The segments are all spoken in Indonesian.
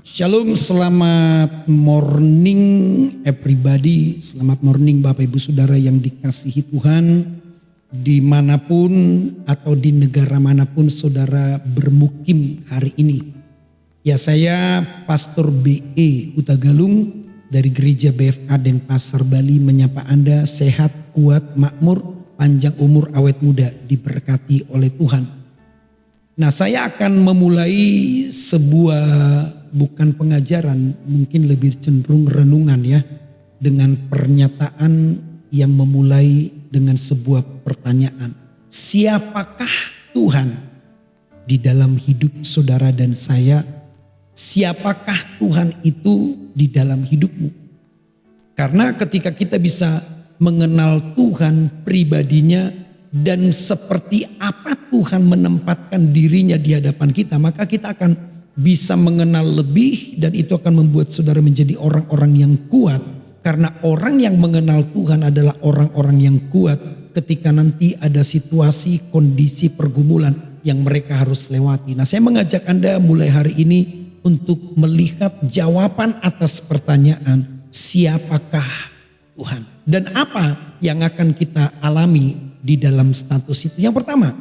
Shalom, selamat morning everybody. Selamat morning Bapak Ibu Saudara yang dikasihi Tuhan. Dimanapun atau di negara manapun saudara bermukim hari ini. Ya, saya Pastor B.E. Hutagalung dari Gereja BFA Denpasar Bali menyapa Anda sehat, kuat, makmur, panjang umur, awet muda, diberkati oleh Tuhan. Nah, saya akan memulai sebuah bukan pengajaran, mungkin lebih cenderung renungan ya, dengan pernyataan yang memulai dengan sebuah pertanyaan. Siapakah Tuhan di dalam hidup saudara dan saya? Siapakah Tuhan itu di dalam hidupmu? Karena ketika kita bisa mengenal Tuhan pribadinya dan seperti apa Tuhan menempatkan dirinya di hadapan kita, maka kita akan bisa mengenal lebih dan itu akan membuat saudara menjadi orang-orang yang kuat. Karena orang yang mengenal Tuhan adalah orang-orang yang kuat ketika nanti ada situasi, kondisi, pergumulan yang mereka harus lewati. Nah, saya mengajak Anda mulai hari ini untuk melihat jawaban atas pertanyaan, siapakah Tuhan? Dan apa yang akan kita alami di dalam status itu? Yang pertama,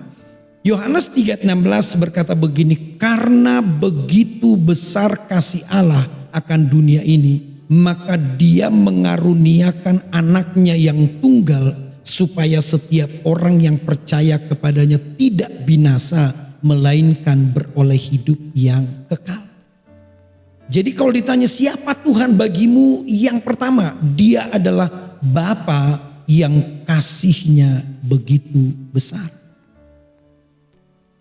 Yohanes 3:16 berkata begini, karena begitu besar kasih Allah akan dunia ini, maka Dia mengaruniakan anaknya yang tunggal supaya setiap orang yang percaya kepadanya tidak binasa melainkan beroleh hidup yang kekal. Jadi kalau ditanya siapa Tuhan bagimu, yang pertama Dia adalah Bapa yang kasihnya begitu besar.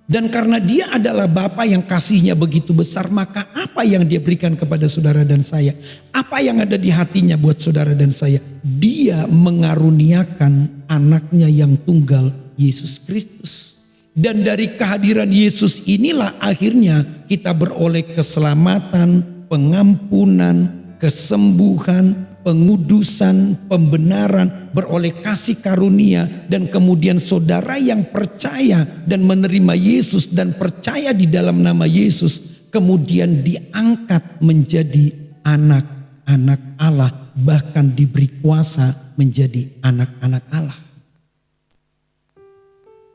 Dan karena Dia adalah Bapa yang kasihnya begitu besar, maka apa yang Dia berikan kepada saudara dan saya? Apa yang ada di hatinya buat saudara dan saya? Dia mengaruniakan anaknya yang tunggal, Yesus Kristus. Dan dari kehadiran Yesus inilah akhirnya kita beroleh keselamatan, pengampunan, kesembuhan, pengudusan, pembenaran, beroleh kasih karunia, dan kemudian saudara yang percaya dan menerima Yesus dan percaya di dalam nama Yesus kemudian diangkat menjadi anak-anak Allah, bahkan diberi kuasa menjadi anak-anak Allah.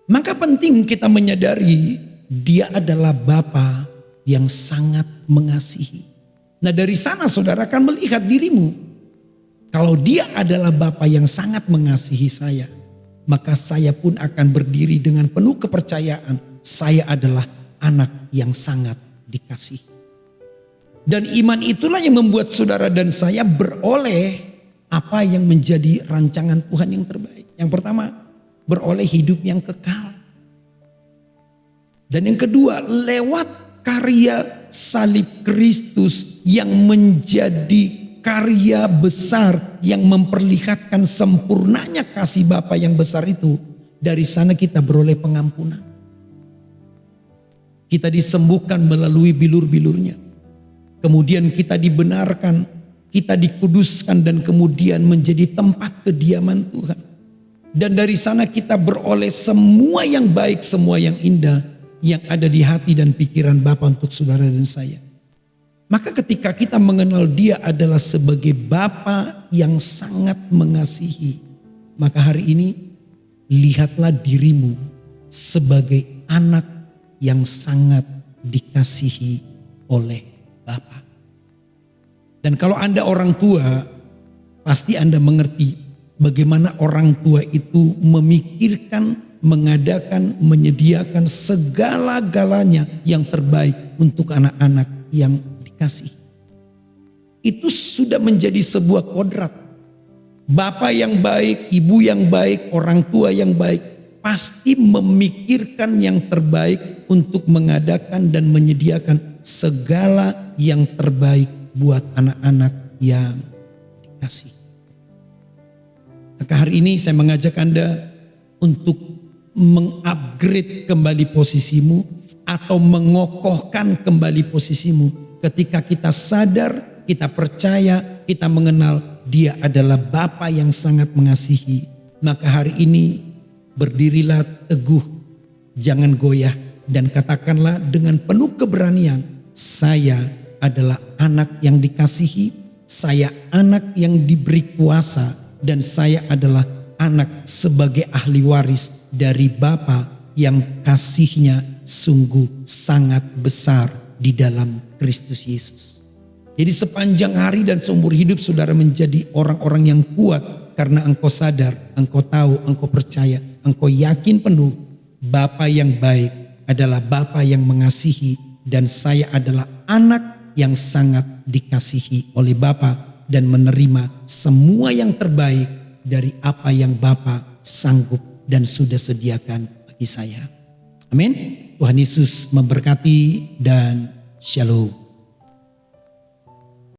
Maka penting kita menyadari Dia adalah Bapa yang sangat mengasihi. Nah, dari sana saudara akan melihat dirimu. Kalau Dia adalah Bapa yang sangat mengasihi saya, maka saya pun akan berdiri dengan penuh kepercayaan. Saya adalah anak yang sangat dikasihi. Dan iman itulah yang membuat saudara dan saya beroleh apa yang menjadi rancangan Tuhan yang terbaik. Yang pertama, beroleh hidup yang kekal. Dan yang kedua, lewat karya salib Kristus yang menjadi karya besar yang memperlihatkan sempurnanya kasih Bapa yang besar itu, dari sana kita beroleh pengampunan. Kita disembuhkan melalui bilur-bilurnya. Kemudian kita dibenarkan, kita dikuduskan dan kemudian menjadi tempat kediaman Tuhan. Dan dari sana kita beroleh semua yang baik, semua yang indah yang ada di hati dan pikiran Bapa untuk saudara dan saya. Maka ketika kita mengenal Dia adalah sebagai Bapa yang sangat mengasihi, maka hari ini lihatlah dirimu sebagai anak yang sangat dikasihi oleh Bapa. Dan kalau Anda orang tua, pasti Anda mengerti bagaimana orang tua itu memikirkan, mengadakan, menyediakan segala-galanya yang terbaik untuk anak-anak yang kasih. Itu sudah menjadi sebuah kodrat. Bapak yang baik, ibu yang baik, orang tua yang baik pasti memikirkan yang terbaik untuk mengadakan dan menyediakan segala yang terbaik buat anak-anak yang dikasih. Maka hari ini saya mengajak Anda untuk mengupgrade kembali posisimu atau mengokohkan kembali posisimu. Ketika kita sadar, kita percaya, kita mengenal Dia adalah Bapa yang sangat mengasihi, maka hari ini berdirilah teguh, jangan goyah, dan katakanlah dengan penuh keberanian, saya adalah anak yang dikasihi, saya anak yang diberi kuasa, dan saya adalah anak sebagai ahli waris dari Bapa yang kasihnya sungguh sangat besar di dalam Kristus Yesus. Jadi sepanjang hari dan seumur hidup saudara menjadi orang-orang yang kuat karena engkau sadar, engkau tahu, engkau percaya, engkau yakin penuh Bapa yang baik adalah Bapa yang mengasihi, dan saya adalah anak yang sangat dikasihi oleh Bapa dan menerima semua yang terbaik dari apa yang Bapa sanggup dan sudah sediakan bagi saya. Amin. Tuhan Yesus memberkati dan shalom.